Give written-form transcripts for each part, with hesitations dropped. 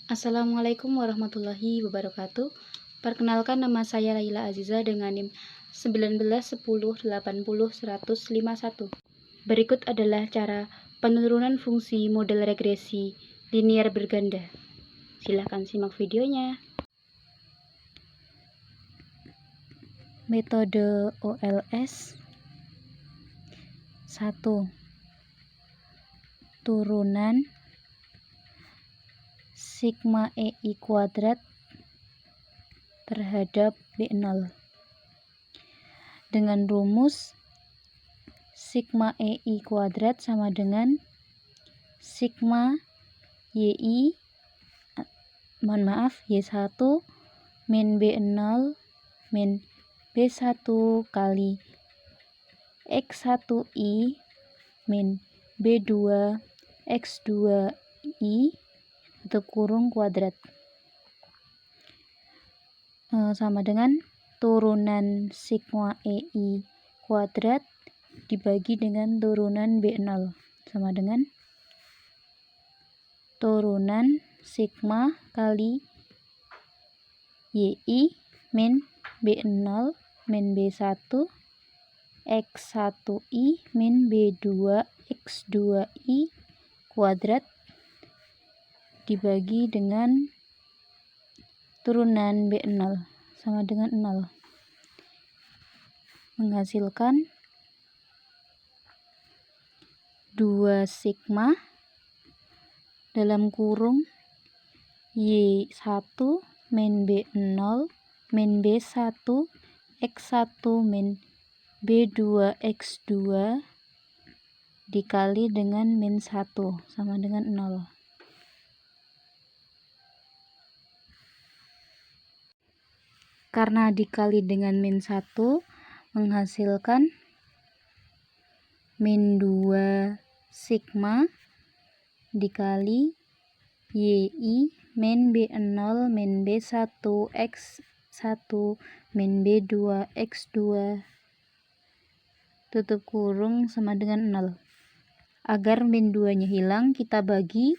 Assalamualaikum warahmatullahi wabarakatuh. Perkenalkan, nama saya Laila Aziza dengan NIM 1910801051. Berikut adalah cara penurunan fungsi model regresi linear berganda. Silahkan simak videonya. Metode OLS 1. Turunan sigma EI kuadrat terhadap B0 dengan rumus sigma EI kuadrat sama dengan sigma Y1 min B0 min B1 kali X1I min B2 X2I tutup kurung kuadrat sama dengan turunan sigma EI kuadrat dibagi dengan turunan B0 sama dengan turunan sigma kali YI min B0 min B1 X1I min B2 X2I kuadrat dibagi dengan turunan B0 sama dengan 0, menghasilkan 2 sigma dalam kurung Y1 min B0 min B1 X1 min B2 X2 dikali dengan min 1 sama dengan 0. Karena dikali dengan min 1 menghasilkan min 2 sigma dikali YI min B0 min B1 X1 min B2 X2 tutup kurung sama dengan 0. Agar min 2 nya hilang, kita bagi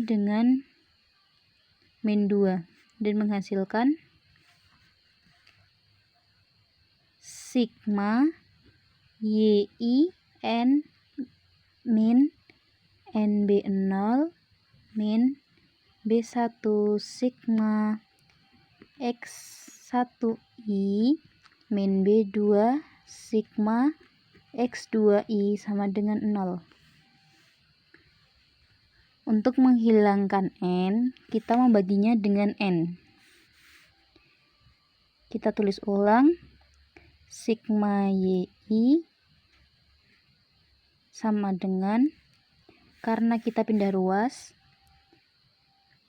dengan min 2 dan menghasilkan sigma YI N min NB0 min B1 sigma X1I min B2 sigma X2I sama dengan 0. Untuk menghilangkan N, kita membaginya dengan N. Kita tulis ulang, sigma YI sama dengan, karena kita pindah ruas,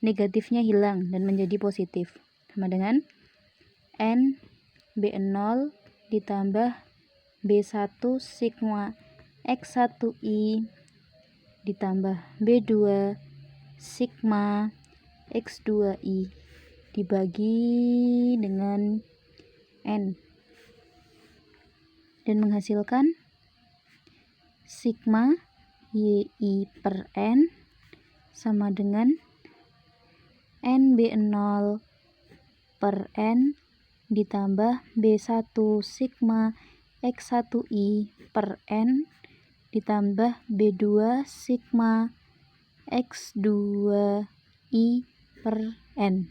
negatifnya hilang dan menjadi positif, sama dengan N B0 ditambah B1 sigma X1I ditambah B2 sigma X2I dibagi dengan N dan menghasilkan sigma YI per N sama dengan NB0 per N ditambah B1 sigma X1I per N ditambah B2 sigma X2I per N.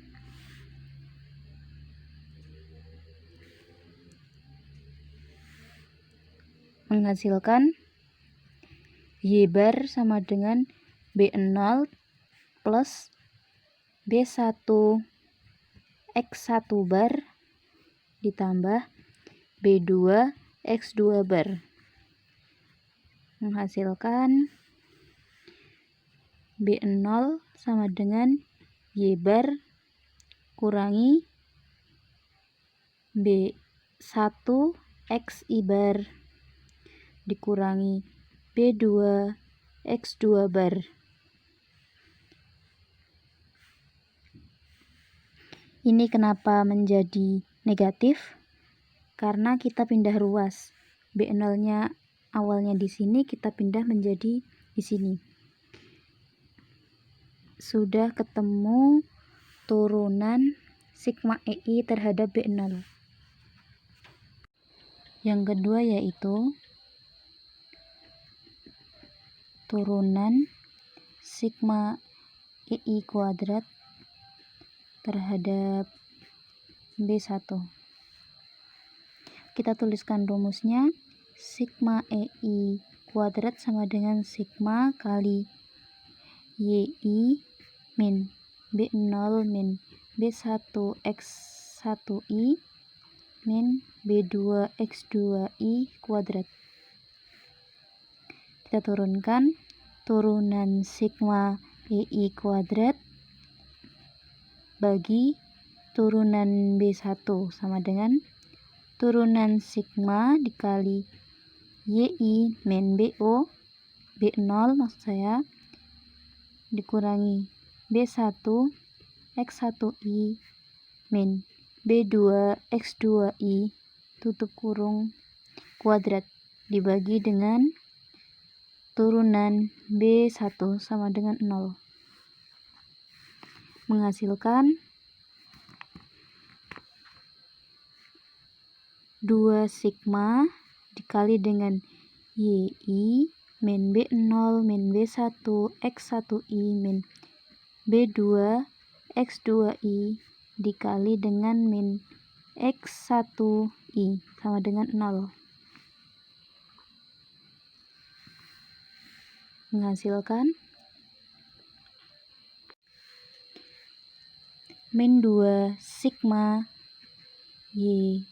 Menghasilkan Y bar sama dengan B0 plus B1 X1 bar ditambah B2 X2 bar, menghasilkan B0 sama dengan Y bar kurangi B1 XI bar dikurangi B2 X2 bar. Ini kenapa menjadi negatif? Karena kita pindah ruas. B0-nya awalnya di sini, kita pindah menjadi di sini. sudah ketemu turunan sigma EI terhadap B0. Yang kedua yaitu turunan sigma EI kuadrat terhadap B1. Kita tuliskan rumusnya. Sigma EI kuadrat sama dengan sigma kali YI min B0 min B1 X1I min B2 X2I kuadrat. Kita turunkan turunan sigma EI kuadrat bagi turunan B1 sama dengan turunan sigma dikali YI min BO B0 maksud saya dikurangi B1 X1I min B2 X2I tutup kurung kuadrat dibagi dengan turunan B1 sama dengan 0, menghasilkan 2 sigma dikali dengan YI min B0 min B1 X1I min B2 X2I dikali dengan min X1I sama dengan 0, menghasilkan min 2 sigma Y1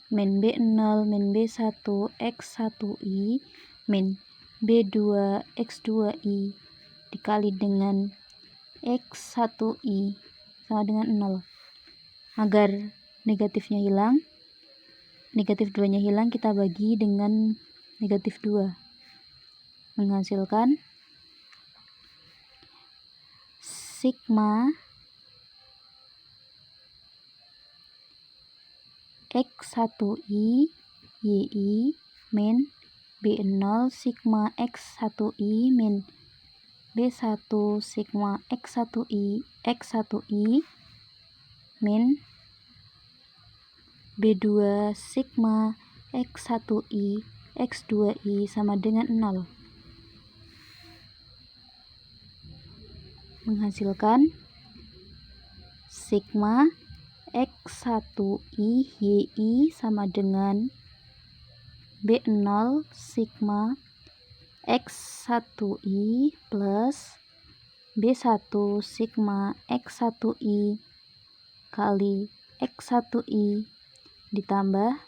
min B0 min B1 X1I min B2 X2I dikali dengan X1I sama dengan 0. Agar negatifnya hilang, negatif 2 nya hilang, kita bagi dengan negatif 2, menghasilkan sigma X1I YI min B0 sigma X1I min B1 sigma X1I min B2 sigma X1I X2I sama dengan 0, menghasilkan sigma X1I YI sama dengan B0 sigma X1I plus B1 sigma X1I kali X1I ditambah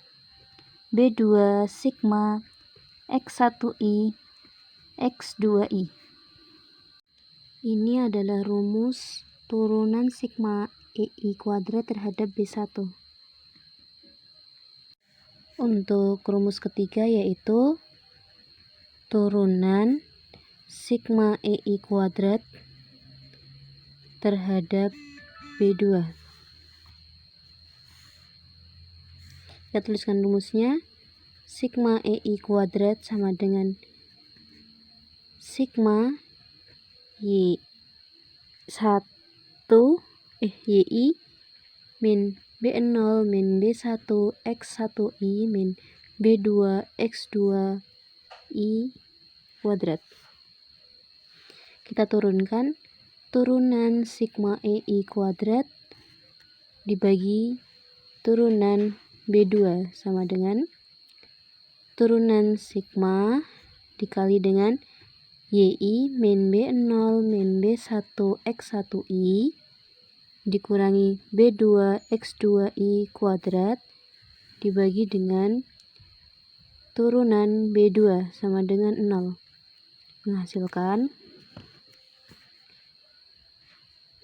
B2 sigma X1I X2I. Ini adalah rumus turunan sigma EI kuadrat terhadap B1. Untuk rumus ketiga yaitu turunan sigma EI kuadrat terhadap B2. Kita tuliskan rumusnya. Sigma EI kuadrat sama dengan sigma YI min B0 min B1 X1I min B2 X2I kuadrat. Kita turunkan turunan sigma EI kuadrat dibagi turunan B2 sama dengan turunan sigma dikali dengan YI min B0 min B1 X1I dikurangi B2 X2I kuadrat dibagi dengan turunan B2 sama dengan 0, menghasilkan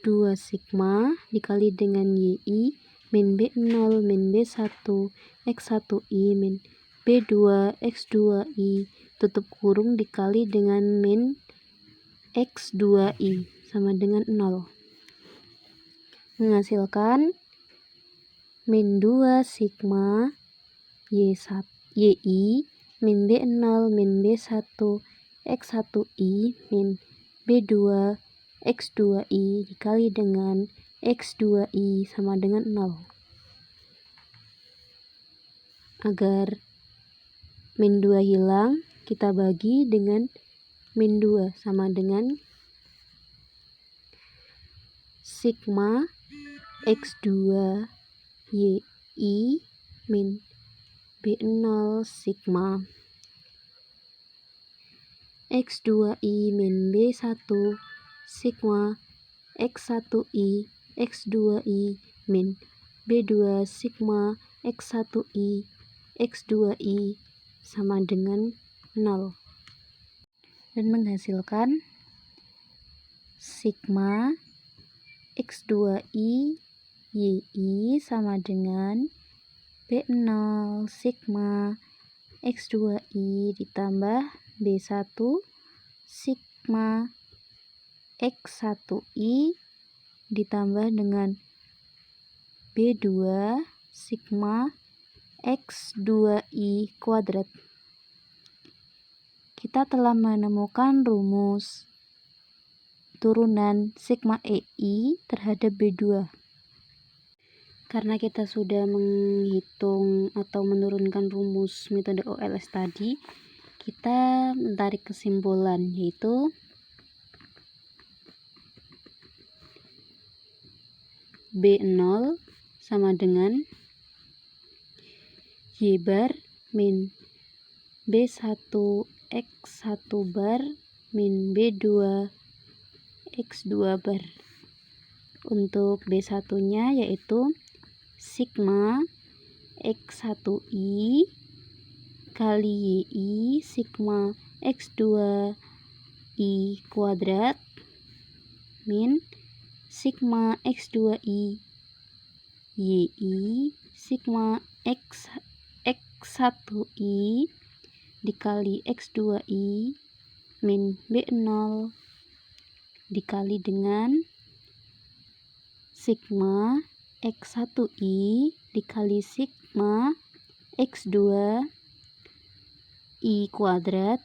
2 sigma dikali dengan YI min B0 min B1 X1I min B2 X2I tutup kurung dikali dengan min X2I sama dengan 0, menghasilkan min 2 sigma YI min B0 min B1 X1I min B2 X2I dikali dengan X2I sama dengan 0. Agar min 2 hilang, kita bagi dengan min 2 sama dengan sigma X2 YI min B0 sigma X2I min B1 sigma X1I X2I min B2 sigma X1I X2I sama dengan 0 dan menghasilkan sigma X2I YI sama dengan B0 sigma X2I ditambah B1 sigma X1I ditambah dengan B2 sigma X2I kuadrat. Kita telah menemukan rumus turunan sigma EI terhadap B2. Karena kita sudah menghitung atau menurunkan rumus metode OLS tadi, kita menarik kesimpulan, yaitu B0 sama dengan Y bar min B1 X1 bar min B2 X2 bar. Untuk B1-nya yaitu sigma X1I kali YI sigma X2I kuadrat min sigma X2I YI sigma X1I dikali X2I min B0 dikali dengan sigma X1I dikali sigma X2I kuadrat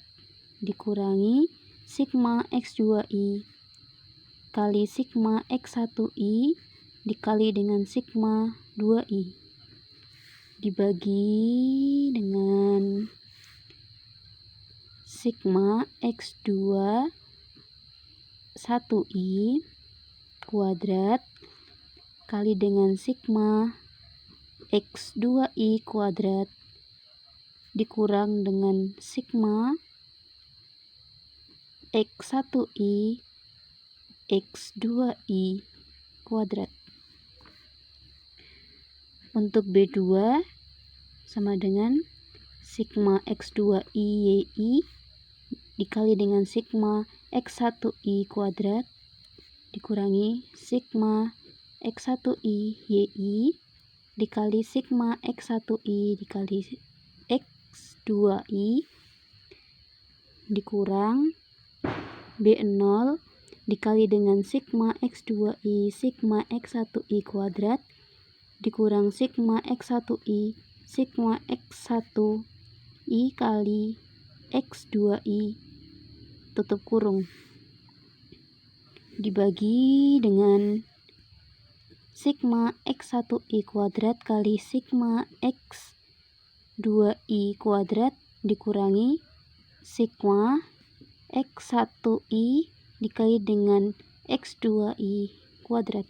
dikurangi sigma X2I kali sigma X1I dikali dengan sigma 2I dibagi dengan sigma X2 1I kuadrat kali dengan sigma X2I kuadrat dikurang dengan sigma X1I X2I kuadrat. Untuk B2 sama dengan sigma X2I YI dikali dengan sigma X1I kuadrat dikurangi sigma X1I YI dikali sigma X1I dikali X2I dikurang B0 dikali dengan sigma X2I sigma X1I kuadrat dikurang sigma X1I sigma X1I kali X2I tutup kurung dibagi dengan sigma X1I kuadrat kali sigma X2I kuadrat dikurangi sigma X1I dikali dengan X2I kuadrat.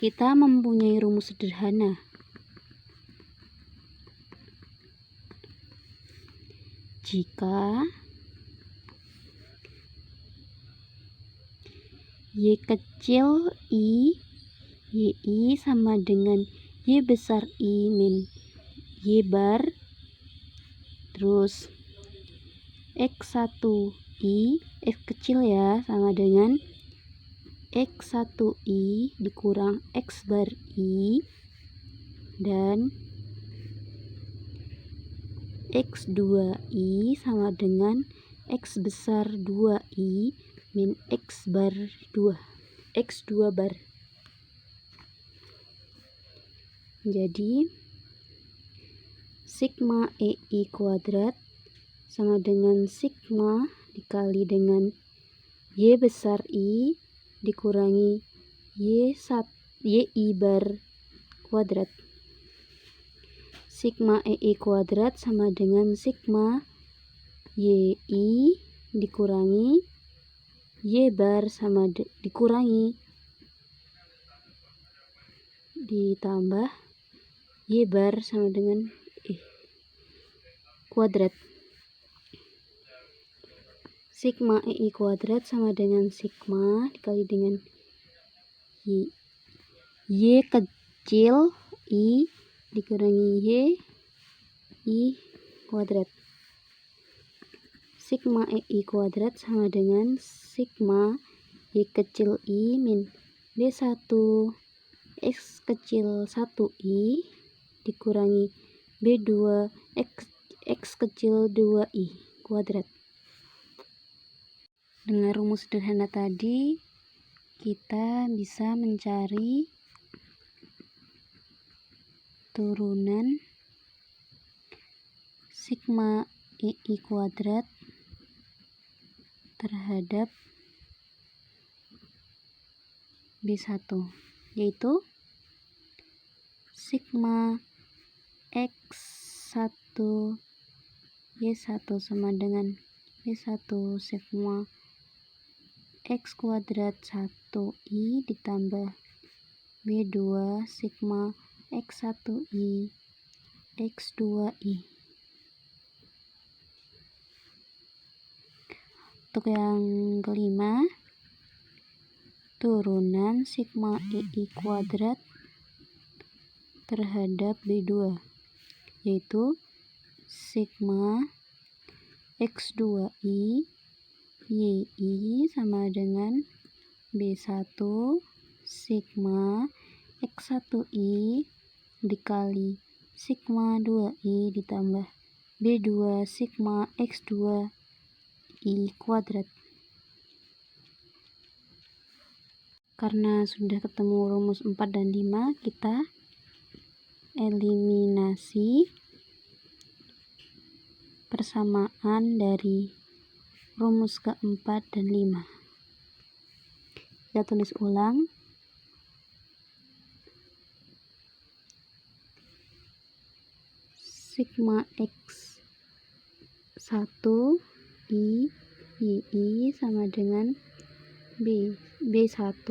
Kita mempunyai rumus sederhana. Jika Y kecil I YI sama dengan Y besar I min Y bar, terus X1I F kecil ya sama dengan X1I dikurang X bar I dan X2I sama dengan X besar 2I min X bar 2 X2 bar. Jadi sigma EI kuadrat sama dengan sigma dikali dengan Y besar I dikurangi YI bar kuadrat. Sigma EI kuadrat sama dengan sigma YI dikurangi Y bar sama dikurangi ditambah Y bar sama dengan kuadrat. Sigma EI kuadrat sama dengan sigma dikali dengan Y kecil I dikurangi I kuadrat. Sigma EI kuadrat sama dengan sigma Y kecil I min B1 X kecil 1I dikurangi B2 X kecil 2I kuadrat. Dengan rumus sederhana tadi, kita bisa mencari turunan sigma EI kuadrat terhadap B1, yaitu sigma X1 Y1 sama dengan B1 sigma X kuadrat 1I ditambah B2 sigma X1I X2I. Untuk yang kelima, turunan sigma EI kuadrat terhadap B2, yaitu sigma X2I YI sama dengan B1 sigma X1I dikali sigma 2I ditambah B2 sigma X2I kuadrat. Karena sudah ketemu rumus 4 dan 5, kita eliminasi persamaan dari rumus keempat dan 5. Kita tulis ulang. Sigma X1 I YI sama dengan B1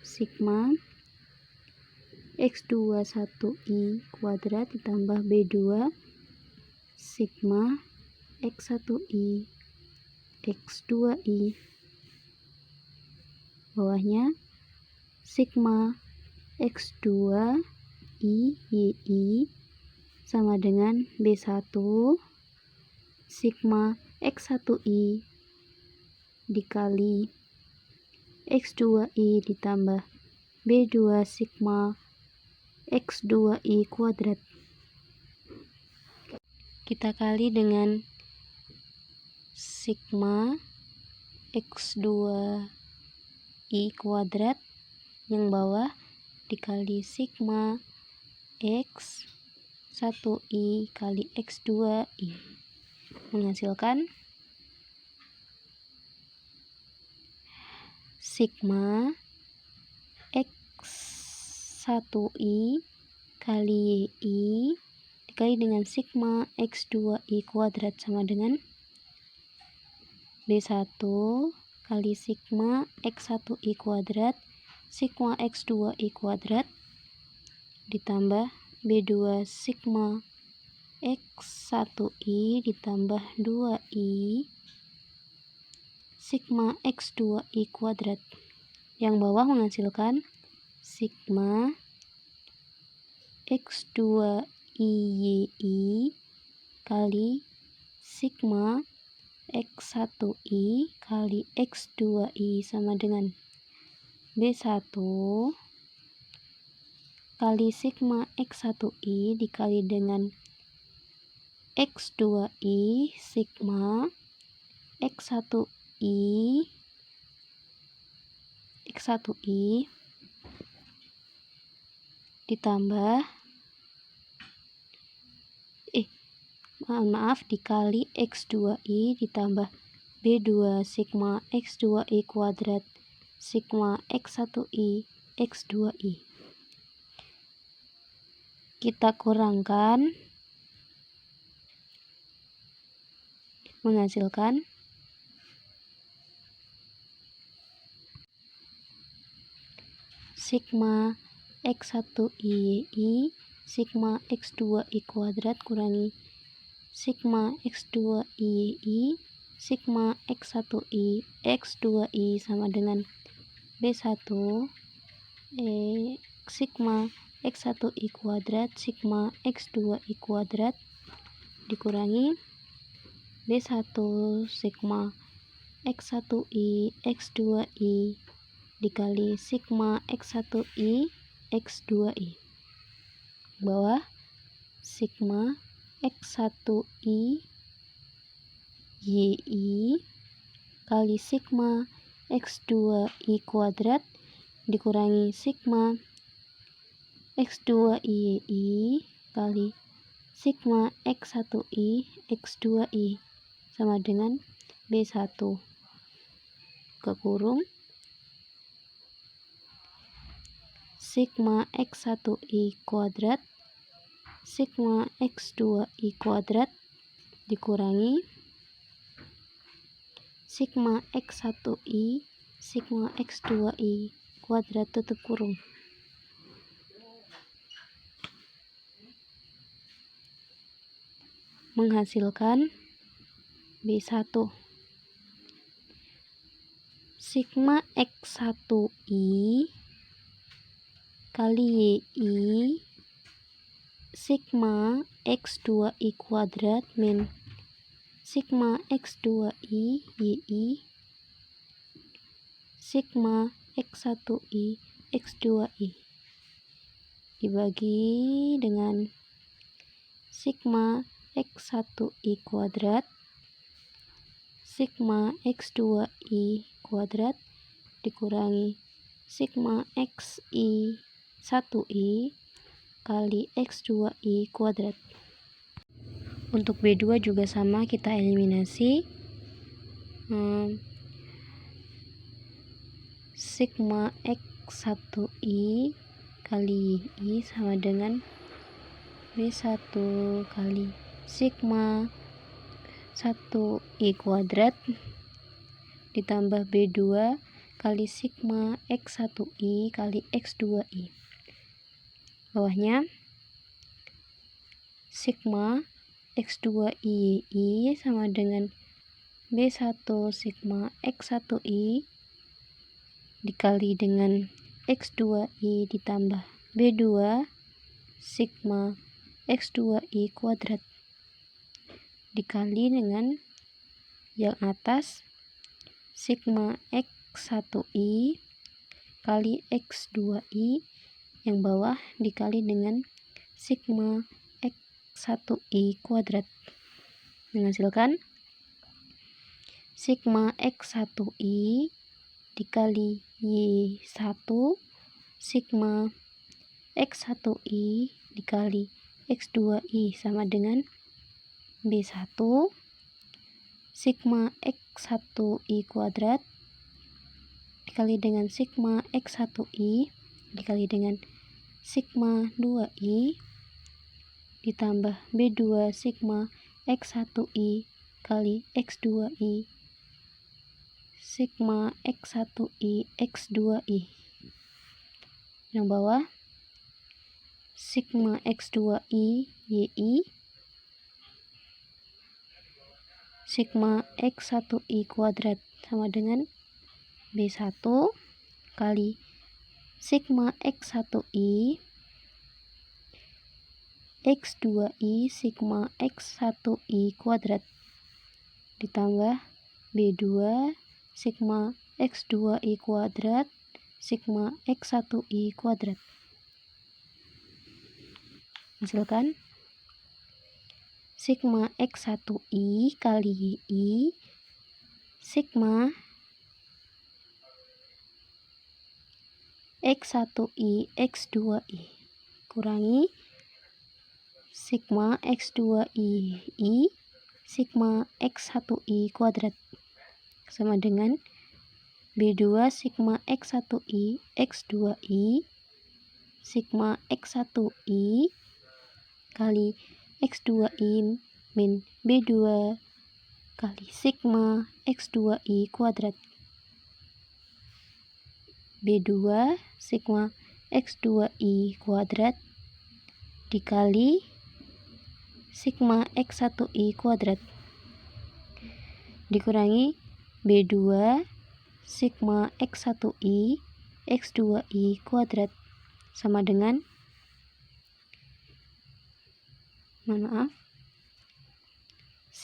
sigma X2 1I kuadrat ditambah B2 sigma X1I X2I. Bawahnya sigma X2I YI sama dengan B1 sigma X1I dikali X2I ditambah B2 sigma X2I kuadrat. Kita kali dengan sigma X2I kuadrat yang bawah dikali sigma X1I kali X2I menghasilkan sigma X1I kali YI dikali dengan sigma X2I kuadrat sama dengan B1 kali sigma X1I kuadrat sigma X2I kuadrat ditambah B2 sigma X1I ditambah 2I sigma X2I kuadrat. Yang bawah menghasilkan sigma X2I YI kali sigma X1I kali X2I sama dengan B1 kali sigma X1I dikali dengan X2I sigma X1I ditambah dikali X2I ditambah B2 sigma X2I kuadrat sigma X1I X2I. Kita kurangkan, menghasilkan sigma X1I sigma X2I kuadrat kurangi sigma X2I sigma X1I X2I sama dengan B1 sigma X1I kuadrat sigma X2I kuadrat dikurangi B1 sigma X1I X2I dikali sigma X1I X2I. Bawah sigma X1I YI kali sigma X2I kuadrat dikurangi sigma X2I YI kali sigma X1I X2I sama dengan B1 kekurung sigma X1I kuadrat sigma X2I kuadrat dikurangi sigma X1I sigma X2I kuadrat tutup kurung. Menghasilkan B1 sigma X1I kali YI sigma X2I kuadrat min sigma X2I YI sigma X1I X2I dibagi dengan sigma X1I kuadrat sigma X2I kuadrat dikurangi sigma XI 1I kali X2I kuadrat. Untuk B2 juga sama, kita eliminasi sigma X1I kali I sama dengan B1 kali sigma 1I kuadrat ditambah B2 kali sigma X1I kali X2I. Bawahnya sigma X2I sama dengan B1 sigma X1I dikali dengan X2I ditambah B2 sigma X2I kuadrat dikali dengan yang atas sigma X1I kali X2I, yang bawah dikali dengan sigma X1I kuadrat menghasilkan sigma X1I dikali Y1 sigma X1I dikali X2I sama dengan B1 sigma X1I kuadrat dikali dengan sigma X1I dikali dengan sigma 2I ditambah B2 sigma X1I kali X2I sigma X1I X2I. Yang bawah sigma X2I YI sigma X1I kuadrat sama dengan B1 kali sigma X1I X2I sigma X1I kuadrat ditambah B2 sigma X2I kuadrat sigma X1I kuadrat. Hasilkan sigma X1I kali YI sigma X1I X2I kurangi sigma X2I sigma X1I kuadrat sama dengan B2 sigma X1I X2I sigma X1I kali X2I min B2 kali sigma X2I kuadrat. B2 sigma X2I kuadrat dikali sigma X1I kuadrat dikurangi B2 sigma X1I X2I kuadrat sama dengan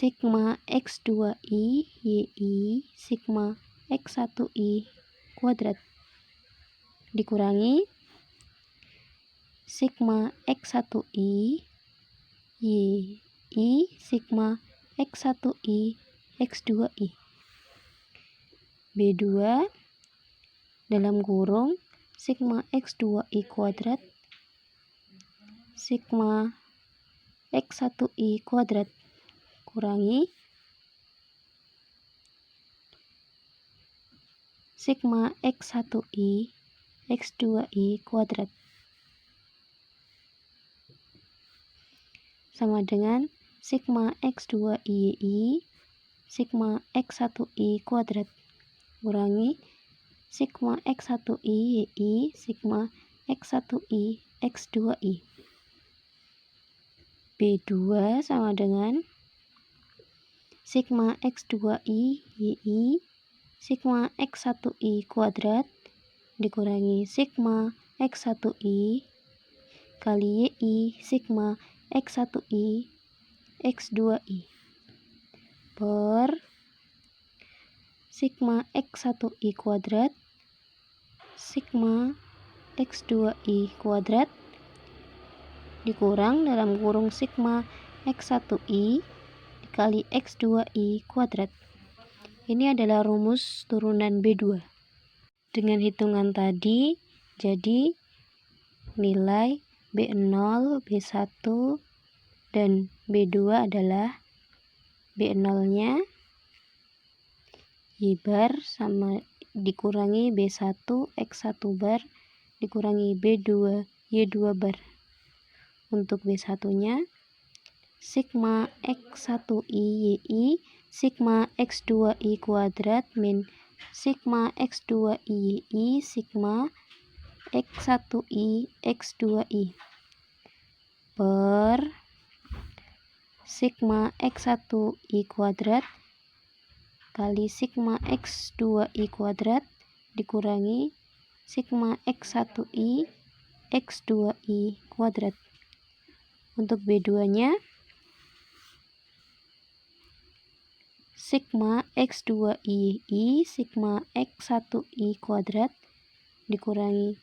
sigma X2I YI sigma X1I kuadrat dikurangi sigma X1I YI sigma X1I X2I B2 dalam kurung sigma X2I kuadrat sigma X1I kuadrat kurangi sigma X1I X2I kuadrat sama dengan sigma X2I sigma X1I kuadrat kurangi sigma X1I YI sigma X1I X2I. B2 sama dengan sigma X2I YI sigma X1I kuadrat dikurangi sigma X1I kali YI sigma X1I X2I per sigma X1I kuadrat sigma X2I kuadrat dikurang dalam kurung sigma X1I dikali X2I kuadrat. Ini adalah rumus turunan B2. Dengan hitungan tadi, jadi nilai B0, B1, dan B2 adalah B0-nya Y bar sama dikurangi B1 X1 bar dikurangi B2 Y2 bar. Untuk B1-nya sigma X1I YI sigma X2I kuadrat min sigma X2I YI sigma X1I X2I per sigma X1I kuadrat kali sigma X2I kuadrat dikurangi sigma X1I X2I kuadrat. Untuk B2-nya sigma X2I YI sigma X1I kuadrat dikurangi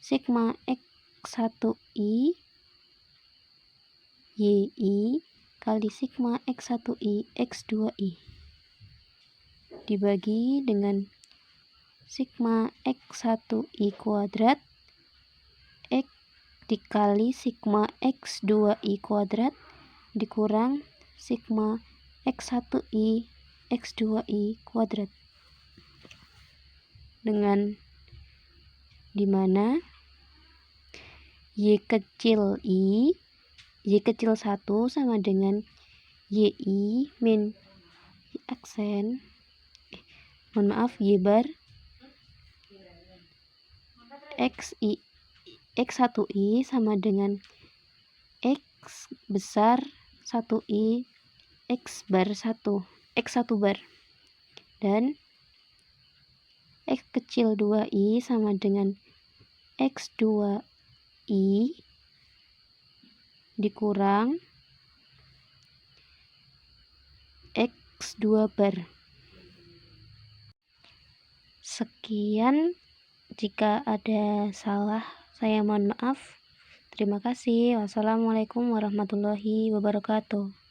sigma X1I YI kali sigma X1I X2I dibagi dengan sigma X1I kuadrat X dikali sigma X2I kuadrat dikurang sigma X1I X2I kuadrat dengan dimana Y kecil 1 sama dengan YI min Y bar X1I sama dengan X besar 1I X bar 1 X1 bar dan X kecil 2I sama dengan X2I dikurang X2 bar. Sekian, jika ada salah saya mohon maaf. Terima kasih. Wassalamualaikum warahmatullahi wabarakatuh.